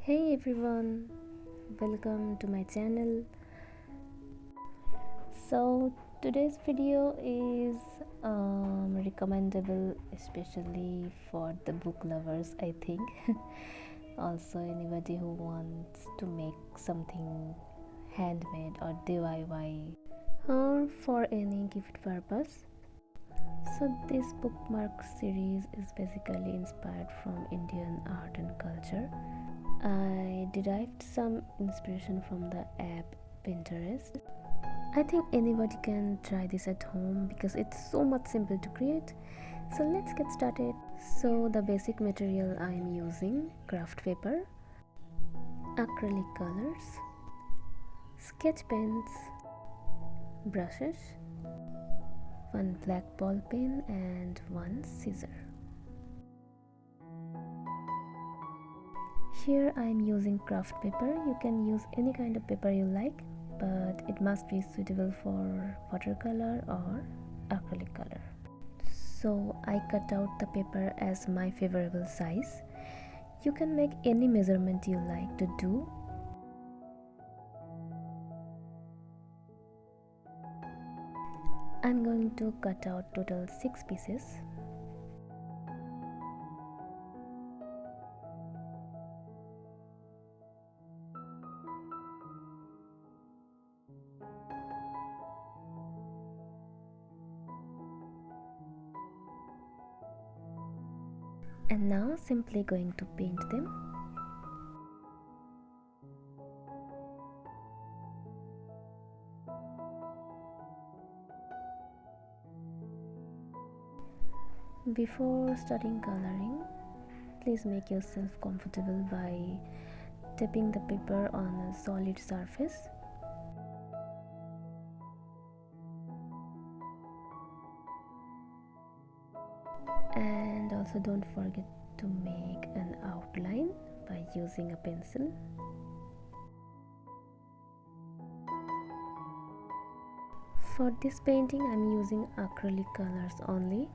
Hey everyone, welcome to my channel. So today's video is recommendable especially for the book lovers, I think. Also anybody who wants to make something handmade or DIY or for any gift purpose. So this bookmark series is basically inspired from Indian art and culture. I derived some inspiration from the app Pinterest. I think anybody can try this at home because it's so much simple to create. So let's get started. So the basic material I am using: craft paper, acrylic colors, sketch pens, brushes, one black ball pen and one scissor. Here I am using craft paper. You can use any kind of paper you like, but it must be suitable for watercolor or acrylic color. So I cut out the paper as my favorable size. You can make any measurement you like to do. I'm going to cut out total 6 pieces. And now simply going to paint them. Before starting coloring, please make yourself comfortable by tapping the paper on a solid surface. And also don't forget to make an outline by using a pencil. For this painting I'm using acrylic colors only.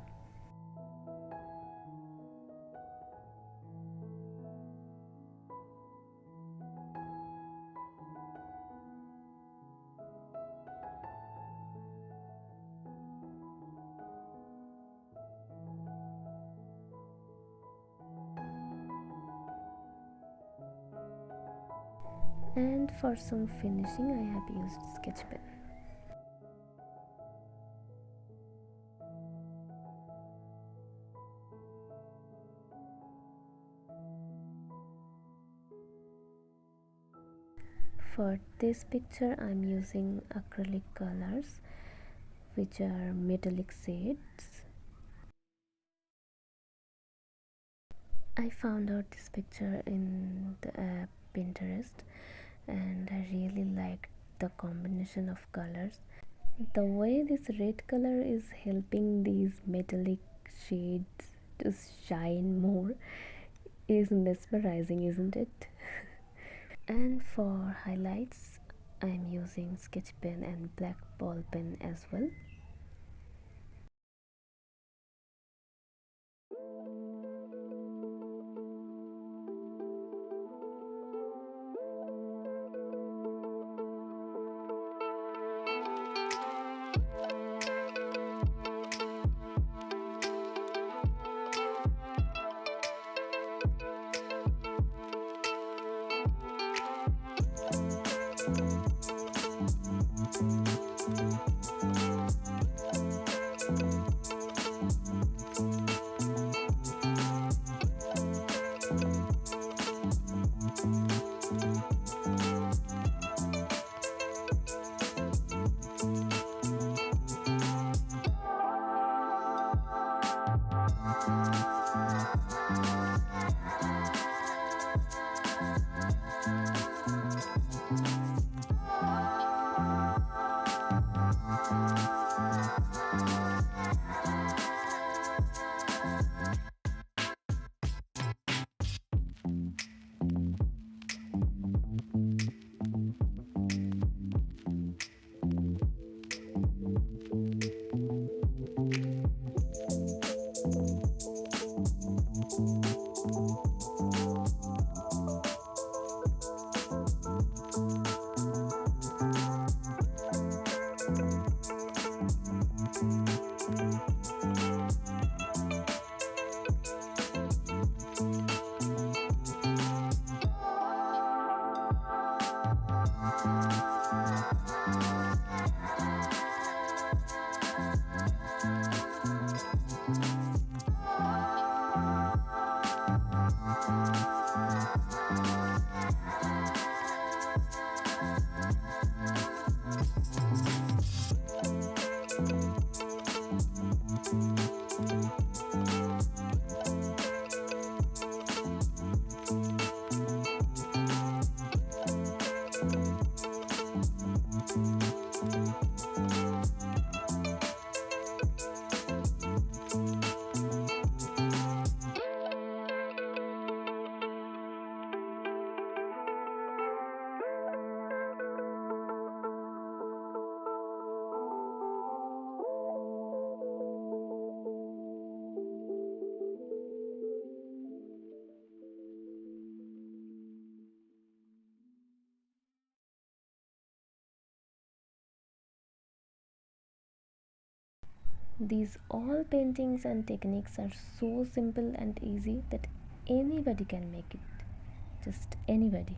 And for some finishing I have used sketch pen. For this picture I'm using acrylic colors which are metallic shades. I found out this picture in the app Pinterest and I really liked the combination of colors. The way this red color is helping these metallic shades to shine more is mesmerizing, isn't it? And for highlights I'm using sketch pen and black ball pen as well. These all paintings and techniques are so simple and easy that anybody can make it. Just anybody.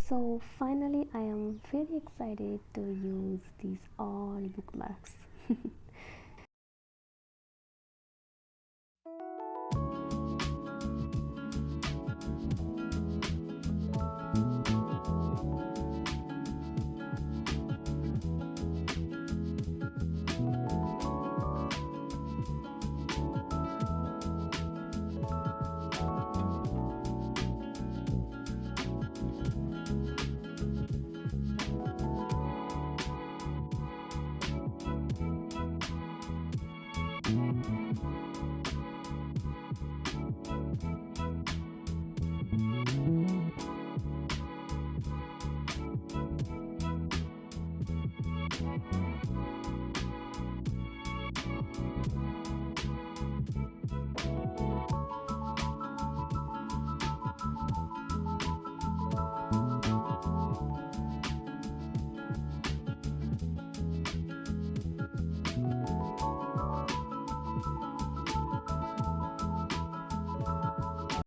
So finally I am very excited to use these all bookmarks.